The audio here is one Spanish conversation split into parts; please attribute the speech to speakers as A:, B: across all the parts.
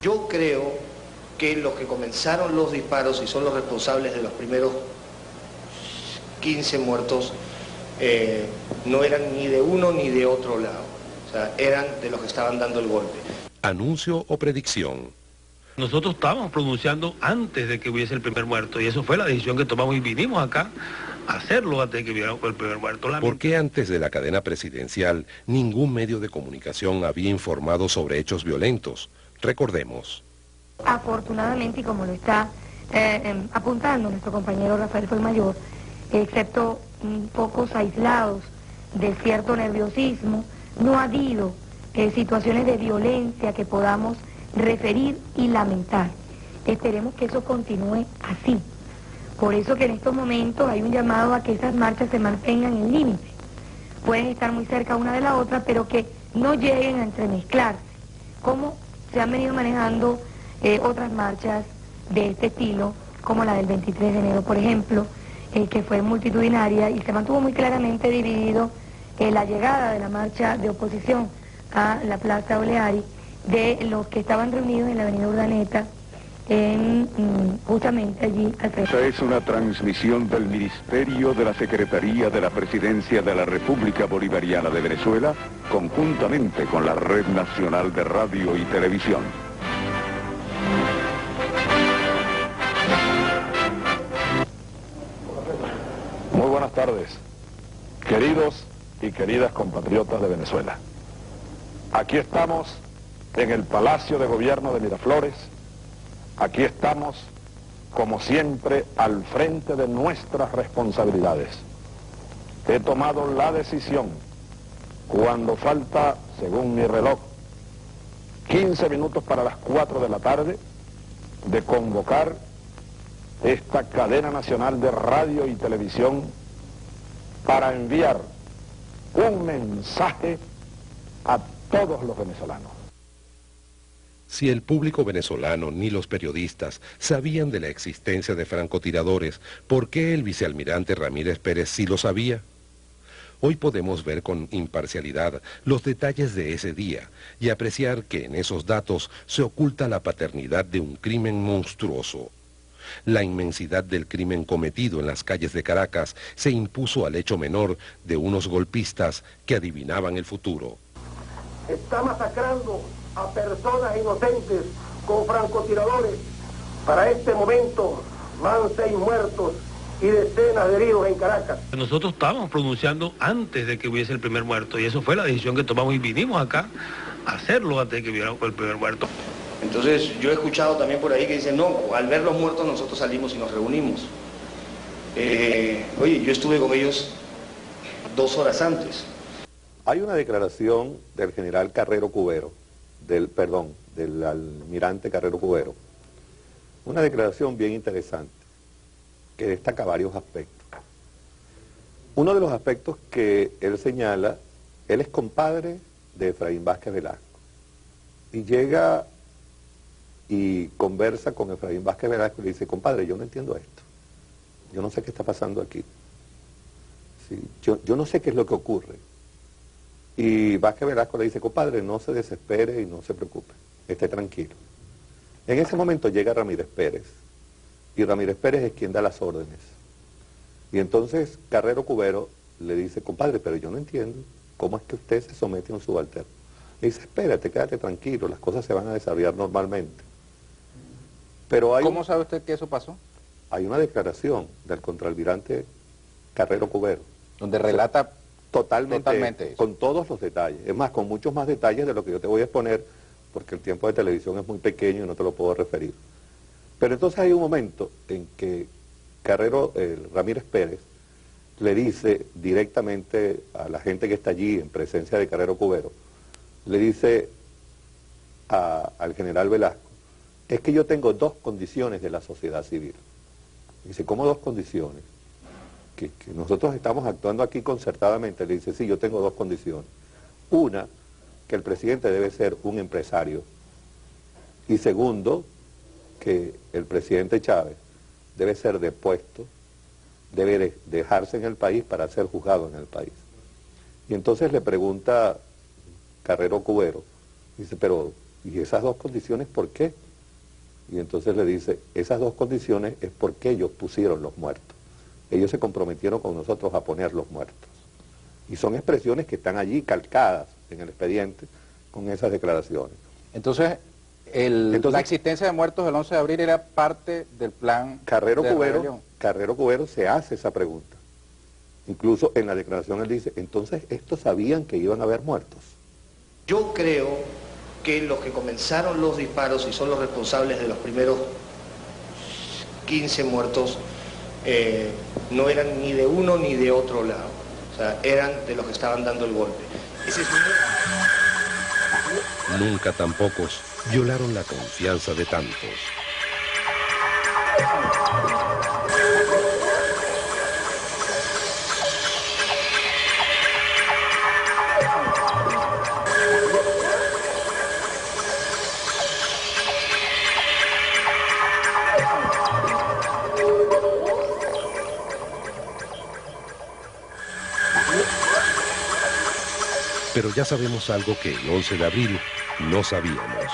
A: Yo creo que los que comenzaron los disparos y son los responsables de los primeros 15 muertos no eran ni de uno ni de otro lado, o sea, eran de los que estaban dando el golpe.
B: Anuncio o predicción.
C: Nosotros estábamos pronunciando antes de que hubiese el primer muerto y eso fue la decisión que tomamos y vinimos acá a hacerlo antes de que hubiera el primer muerto.
B: ¿Por qué antes de la cadena presidencial ningún medio de comunicación había informado sobre hechos violentos? Recordemos.
D: Afortunadamente, y como lo está apuntando nuestro compañero Rafael Soymayor, excepto pocos aislados de cierto nerviosismo, no ha habido situaciones de violencia que podamos referir y lamentar. Esperemos que eso continúe así. Por eso que en estos momentos hay un llamado a que esas marchas se mantengan en límite. Pueden estar muy cerca una de la otra, pero que no lleguen a entremezclarse, como se han venido manejando otras marchas de este estilo, como la del 23 de enero, por ejemplo, que fue multitudinaria y se mantuvo muy claramente dividido la llegada de la marcha de oposición a la Plaza Oleari de los que estaban reunidos en la avenida Urdaneta, justamente allí al frente.
E: Esta es una transmisión del Ministerio de la Secretaría de la Presidencia de la República Bolivariana de Venezuela, conjuntamente con la Red Nacional de Radio y Televisión. Muy buenas tardes, queridos y queridas compatriotas de Venezuela. Aquí estamos en el Palacio de Gobierno de Miraflores. Aquí estamos, como siempre, al frente de nuestras responsabilidades. He tomado la decisión, cuando falta, según mi reloj, 15 minutos para las 4 de la tarde, de convocar esta cadena nacional de radio y televisión para enviar un mensaje a todos los venezolanos.
B: Si el público venezolano ni los periodistas sabían de la existencia de francotiradores, ¿por qué el vicealmirante Ramírez Pérez sí lo sabía? Hoy podemos ver con imparcialidad los detalles de ese día y apreciar que en esos datos se oculta la paternidad de un crimen monstruoso. La inmensidad del crimen cometido en las calles de Caracas se impuso al hecho menor de unos golpistas que adivinaban el futuro.
F: Está masacrando a personas inocentes con francotiradores. Para este momento van 6 muertos y decenas de heridos en Caracas.
C: Nosotros estábamos pronunciando antes de que hubiese el primer muerto y eso fue la decisión que tomamos y vinimos acá a hacerlo antes de que hubiera el primer muerto.
A: Entonces yo he escuchado también por ahí que dicen, no, al ver los muertos nosotros salimos y nos reunimos. Oye, yo estuve con ellos 2 horas antes.
G: Hay una declaración del general Carrero Cubero, del almirante Carrero Cubero, una declaración bien interesante, que destaca varios aspectos. Uno de los aspectos que él señala, él es compadre de Efraín Vázquez Velasco, y llega y conversa con Efraín Vázquez Velasco y le dice, compadre, yo no entiendo esto, yo no sé qué está pasando aquí, ¿sí? yo no sé qué es lo que ocurre. Y Vázquez Velasco le dice, compadre, no se desespere y no se preocupe, esté tranquilo. En ese momento llega Ramírez Pérez, y Ramírez Pérez es quien da las órdenes. Y entonces Carrero Cubero le dice, compadre, pero yo no entiendo cómo es que usted se somete a un subalterno. Le dice, espérate, quédate tranquilo, las cosas se van a desarrollar normalmente. Pero
H: ¿Cómo sabe usted que eso pasó?
G: Hay una declaración del contraalmirante Carrero Cubero.
H: Donde relata
G: totalmente con todos los detalles. Es más, con muchos más detalles de lo que yo te voy a exponer, porque el tiempo de televisión es muy pequeño y no te lo puedo referir. Pero entonces hay un momento en que Ramírez Pérez le dice directamente a la gente que está allí en presencia de Carrero Cubero, le dice al general Velasco, es que yo tengo 2 condiciones de la sociedad civil. Dice, ¿cómo 2 condiciones? Que nosotros estamos actuando aquí concertadamente. Le dice, sí, yo tengo 2 condiciones. Una, que el presidente debe ser un empresario. Y segundo, que el presidente Chávez debe ser depuesto, debe dejarse en el país para ser juzgado en el país. Y entonces le pregunta Carrero Cubero, dice, pero ¿y esas dos condiciones por qué? Y entonces le dice, esas dos condiciones es porque ellos pusieron los muertos. Ellos se comprometieron con nosotros a poner los muertos. Y son expresiones que están allí calcadas en el expediente con esas declaraciones.
H: Entonces, la existencia de muertos del 11 de abril era parte del plan
G: Carrero
H: de rebelión.
G: Carrero Cubero se hace esa pregunta. Incluso en la declaración él dice, entonces estos sabían que iban a haber muertos.
A: Yo creo que los que comenzaron los disparos y son los responsables de los primeros 15 muertos no eran ni de uno ni de otro lado. O sea, eran de los que estaban dando el golpe. Ese es
B: Nunca tan pocos violaron la confianza de tantos. Pero ya sabemos algo que el 11 de abril no sabíamos.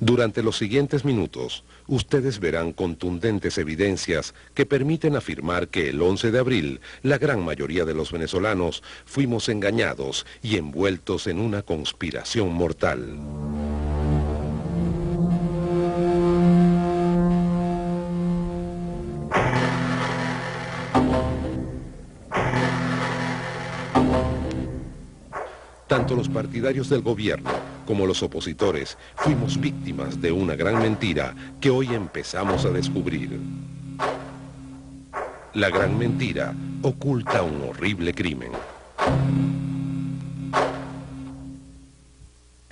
B: Durante los siguientes minutos, ustedes verán contundentes evidencias que permiten afirmar que el 11 de abril, la gran mayoría de los venezolanos fuimos engañados y envueltos en una conspiración mortal. Tanto los partidarios del gobierno como los opositores fuimos víctimas de una gran mentira que hoy empezamos a descubrir. La gran mentira oculta un horrible crimen.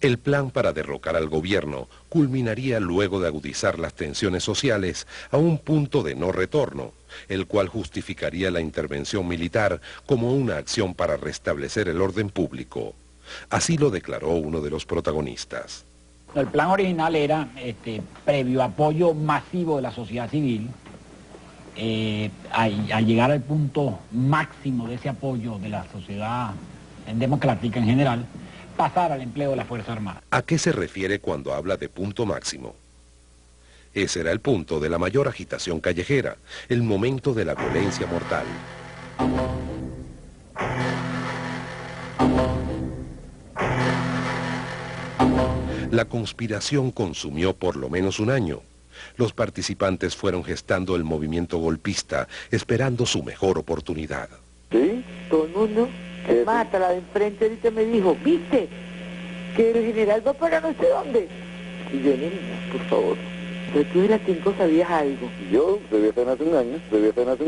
B: El plan para derrocar al gobierno culminaría luego de agudizar las tensiones sociales a un punto de no retorno, el cual justificaría la intervención militar como una acción para restablecer el orden público. Así lo declaró uno de los protagonistas.
I: El plan original era, previo apoyo masivo de la sociedad civil, al llegar al punto máximo de ese apoyo de la sociedad democrática en general, pasar al empleo de la Fuerza Armada.
B: ¿A qué se refiere cuando habla de punto máximo? Ese era el punto de la mayor agitación callejera, el momento de la violencia mortal. La conspiración consumió por lo menos un año. Los participantes fueron gestando el movimiento golpista, esperando su mejor oportunidad.
J: ¿Sí? Todo el mundo. Es más, hasta la de enfrente ahorita me dijo, ¿viste? Que el general va para no sé dónde. Y yo, niña, por favor. Pero tú de las 5 sabías algo.
E: Yo debía estar hace un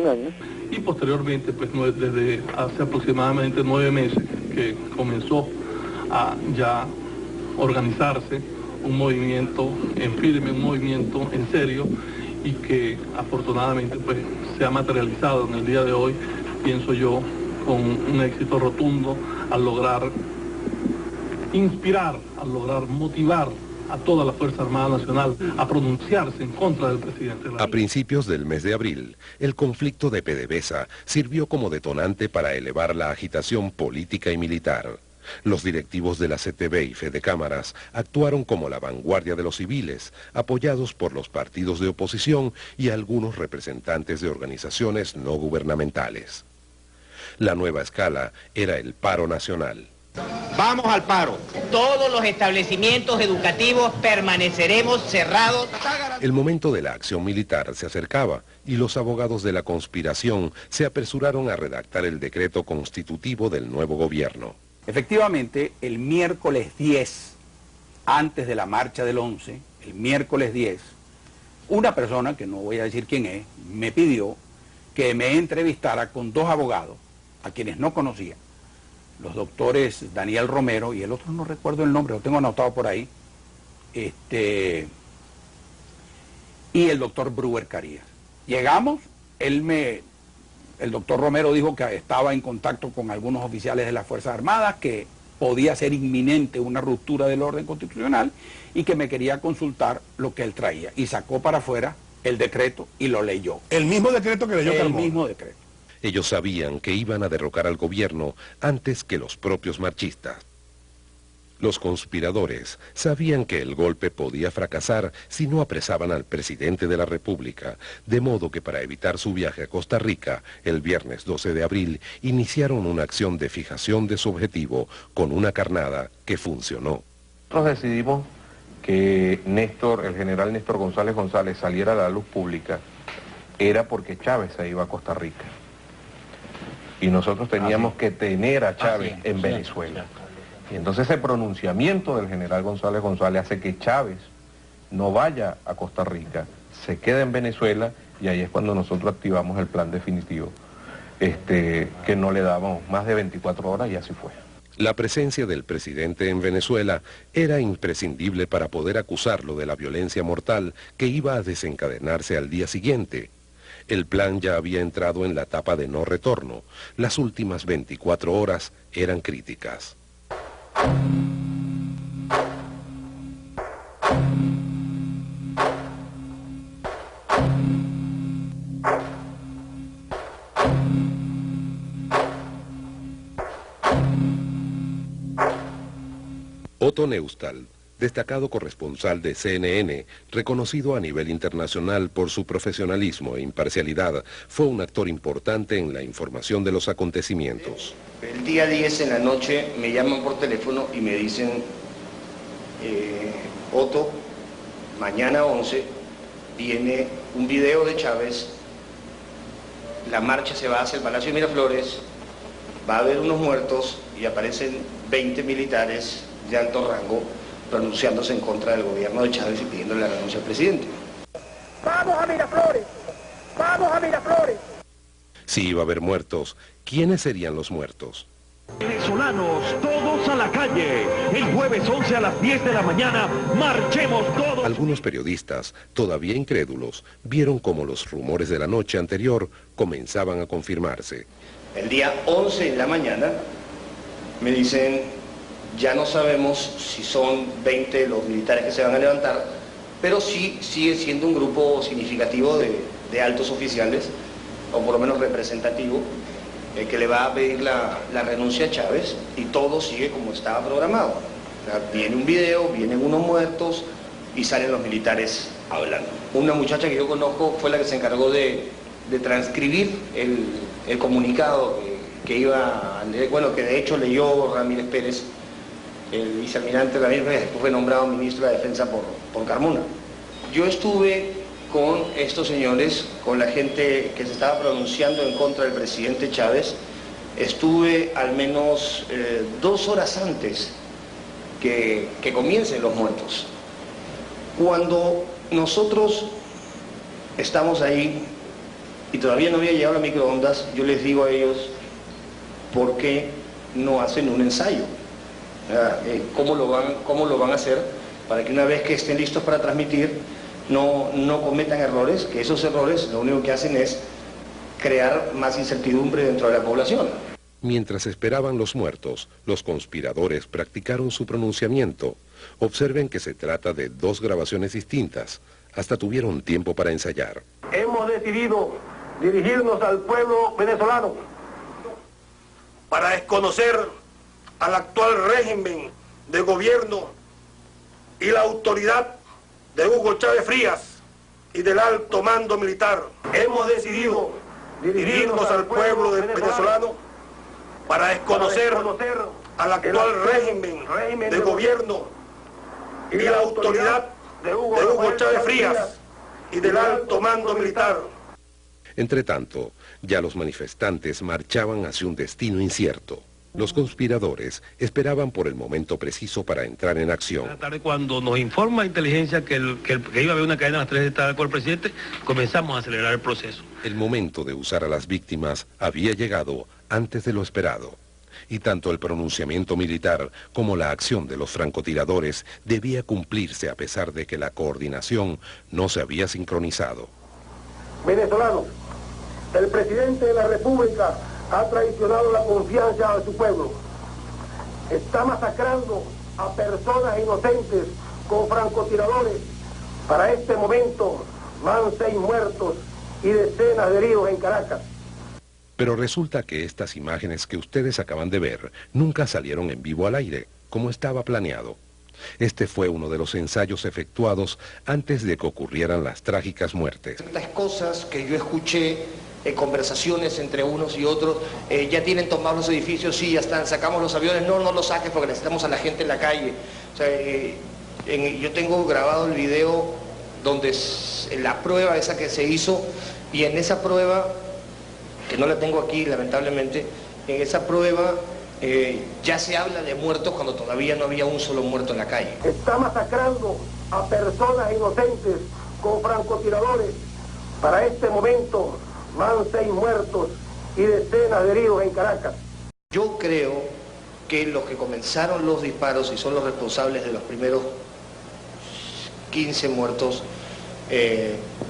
E: año.
C: Y posteriormente, pues desde hace aproximadamente 9 meses que comenzó a ya organizarse un movimiento en firme, un movimiento en serio, y que afortunadamente pues se ha materializado en el día de hoy, pienso yo, con un éxito rotundo al lograr inspirar, al lograr motivar a toda la Fuerza Armada Nacional a pronunciarse en contra del presidente.
B: A principios del mes de abril, el conflicto de PDVSA sirvió como detonante para elevar la agitación política y militar. Los directivos de la CTV y Fedecámaras actuaron como la vanguardia de los civiles, apoyados por los partidos de oposición y algunos representantes de organizaciones no gubernamentales. La nueva escala era el paro nacional.
K: Vamos al paro. Todos los establecimientos educativos permaneceremos cerrados.
B: El momento de la acción militar se acercaba y los abogados de la conspiración se apresuraron a redactar el decreto constitutivo del nuevo gobierno.
L: Efectivamente, el miércoles 10, antes de la marcha del 11, el miércoles 10, una persona, que no voy a decir quién es, me pidió que me entrevistara con 2 abogados, a quienes no conocía, los doctores Daniel Romero y el otro no recuerdo el nombre, lo tengo anotado por ahí, y el doctor Brewer Carías. Llegamos, el doctor Romero dijo que estaba en contacto con algunos oficiales de las Fuerzas Armadas, que podía ser inminente una ruptura del orden constitucional y que me quería consultar lo que él traía. Y sacó para afuera el decreto y lo leyó.
M: ¿El mismo decreto que leyó Carmona?
L: El mismo decreto.
B: Ellos sabían que iban a derrocar al gobierno antes que los propios marchistas. Los conspiradores sabían que el golpe podía fracasar si no apresaban al presidente de la República, de modo que para evitar su viaje a Costa Rica, el viernes 12 de abril, iniciaron una acción de fijación de su objetivo con una carnada que funcionó.
N: Nosotros decidimos que el general Néstor González saliera a la luz pública, era porque Chávez se iba a Costa Rica. Y nosotros teníamos que tener a Chávez en Venezuela. Y entonces ese pronunciamiento del general González hace que Chávez no vaya a Costa Rica, se quede en Venezuela, y ahí es cuando nosotros activamos el plan definitivo, que no le dábamos más de 24 horas, y así fue.
B: La presencia del presidente en Venezuela era imprescindible para poder acusarlo de la violencia mortal que iba a desencadenarse al día siguiente. El plan ya había entrado en la etapa de no retorno. Las últimas 24 horas eran críticas. Otto Neustald, destacado corresponsal de CNN, reconocido a nivel internacional por su profesionalismo e imparcialidad, fue un actor importante en la información de los acontecimientos.
A: El día 10 en la noche me llaman por teléfono y me dicen, Otto, mañana 11 viene un video de Chávez, la marcha se va hacia el Palacio de Miraflores, va a haber unos muertos y aparecen 20 militares de alto rango pronunciándose en contra del gobierno de Chávez y pidiendo la renuncia al presidente.
F: ¡Vamos a Miraflores! ¡Vamos a Miraflores!
B: Si iba a haber muertos, ¿quiénes serían los muertos?
O: Venezolanos, todos a la calle. El jueves 11 a las 10 de la mañana, marchemos todos.
B: Algunos periodistas, todavía incrédulos, vieron cómo los rumores de la noche anterior comenzaban a confirmarse.
A: El día 11 en la mañana me dicen, ya no sabemos si son 20 los militares que se van a levantar, pero sí sigue siendo un grupo significativo de altos oficiales, o por lo menos representativo, que le va a pedir la renuncia a Chávez, y todo sigue como estaba programado. O sea, viene un video, vienen unos muertos y salen los militares hablando. Una muchacha que yo conozco fue la que se encargó de transcribir el comunicado que de hecho leyó Ramírez Pérez, el vicealmirante Ramírez Pérez, después fue nombrado ministro de Defensa por Carmona. Yo estuve con estos señores, con la gente que se estaba pronunciando en contra del presidente Chávez, estuve al menos 2 horas antes que comiencen los muertos. Cuando nosotros estamos ahí y todavía no había llegado la microondas, yo les digo a ellos, ¿por qué no hacen un ensayo? ¿Cómo lo van a hacer para que una vez que estén listos para transmitir no cometan errores, que esos errores lo único que hacen es crear más incertidumbre dentro de la población?
B: Mientras esperaban los muertos, los conspiradores practicaron su pronunciamiento. Observen que se trata de 2 grabaciones distintas. Hasta tuvieron tiempo para ensayar.
F: Hemos decidido dirigirnos al pueblo venezolano para desconocer al actual régimen de gobierno y la autoridad de Hugo Chávez Frías y del alto mando militar. Hemos decidido dirigirnos al pueblo venezolano para desconocer al actual régimen de gobierno y la autoridad de Hugo Chávez Frías y del alto mando militar.
B: Entretanto, ya los manifestantes marchaban hacia un destino incierto. Los conspiradores esperaban por el momento preciso para entrar en acción.
P: La tarde, cuando nos informa la inteligencia que iba a haber una cadena a las 3 de la tarde con el presidente, comenzamos a acelerar el proceso.
B: El momento de usar a las víctimas había llegado antes de lo esperado. Y tanto el pronunciamiento militar como la acción de los francotiradores debía cumplirse a pesar de que la coordinación no se había sincronizado.
F: Venezolanos, el presidente de la República ha traicionado la confianza de su pueblo. Está masacrando a personas inocentes con francotiradores. Para este momento van 6 muertos y decenas de heridos en Caracas.
B: Pero resulta que estas imágenes que ustedes acaban de ver nunca salieron en vivo al aire, como estaba planeado. Este fue uno de los ensayos efectuados antes de que ocurrieran las trágicas muertes.
A: Las cosas que yo escuché, conversaciones entre unos y otros, ya tienen tomados los edificios, sí, ya están, sacamos los aviones, no los saques porque necesitamos a la gente en la calle. O sea, yo tengo grabado el video donde la prueba esa que se hizo, y en esa prueba, que no la tengo aquí lamentablemente, en esa prueba ya se habla de muertos cuando todavía no había un solo muerto en la calle.
F: Está masacrando a personas inocentes con francotiradores. Para este momento van 6 muertos y decenas de heridos en Caracas.
A: Yo creo que los que comenzaron los disparos y son los responsables de los primeros 15 muertos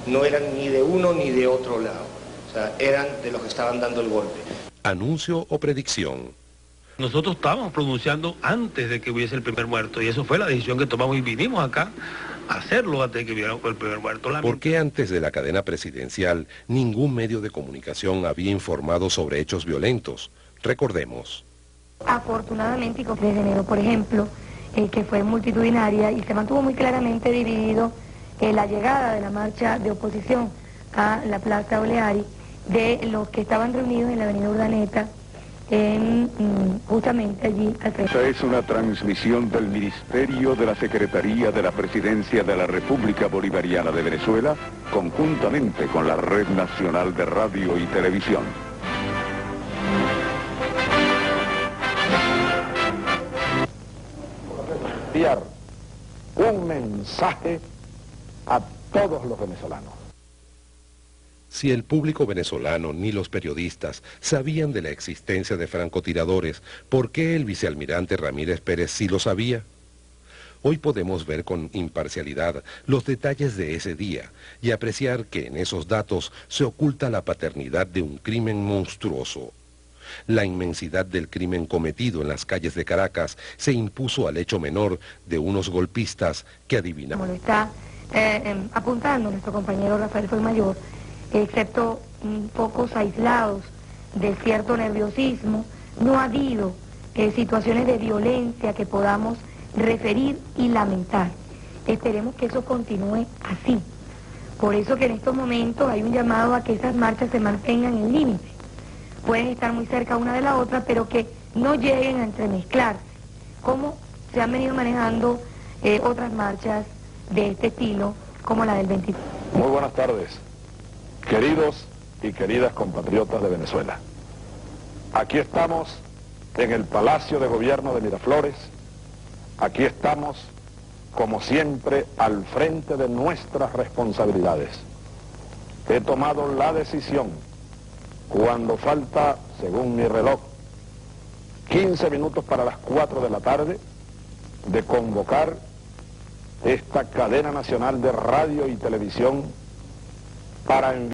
A: no eran ni de uno ni de otro lado. O sea, eran de los que estaban dando el golpe.
B: ¿Anuncio o predicción?
P: Nosotros estábamos pronunciando antes de que hubiese el primer muerto, y eso fue la decisión que tomamos y vinimos acá a hacerlo antes de que hubiera el primer muerto.
B: ¿Por qué antes de la cadena presidencial ningún medio de comunicación había informado sobre hechos violentos? Recordemos.
D: Afortunadamente, y con 3 de enero, por ejemplo, que fue multitudinaria y se mantuvo muy claramente dividido la llegada de la marcha de oposición a la Plaza Oleari de los que estaban reunidos en la avenida Urdaneta, justamente allí al frente.
M: Esta es una transmisión del Ministerio de la Secretaría de la Presidencia de la República Bolivariana de Venezuela, conjuntamente con la Red Nacional de Radio y Televisión.
E: Enviar un mensaje a todos los venezolanos.
B: Si el público venezolano ni los periodistas sabían de la existencia de francotiradores, ¿por qué el vicealmirante Ramírez Pérez sí lo sabía? Hoy podemos ver con imparcialidad los detalles de ese día y apreciar que en esos datos se oculta la paternidad de un crimen monstruoso. La inmensidad del crimen cometido en las calles de Caracas se impuso al hecho menor de unos golpistas que adivinaban.
D: Como lo está apuntando nuestro compañero Rafael Soymayor, excepto pocos aislados de cierto nerviosismo, no ha habido situaciones de violencia que podamos referir y lamentar. Esperemos que eso continúe así. Por eso que en estos momentos hay un llamado a que esas marchas se mantengan en límite. Pueden estar muy cerca una de la otra, pero que no lleguen a entremezclarse, como se han venido manejando otras marchas de este estilo, como la del 23.
E: Muy buenas tardes, queridos y queridas compatriotas de Venezuela. Aquí estamos en el Palacio de Gobierno de Miraflores. Aquí estamos, como siempre, al frente de nuestras responsabilidades. He tomado la decisión, cuando falta, según mi reloj, 15 minutos para las 4 de la tarde, de convocar esta cadena nacional de radio y televisión para enviar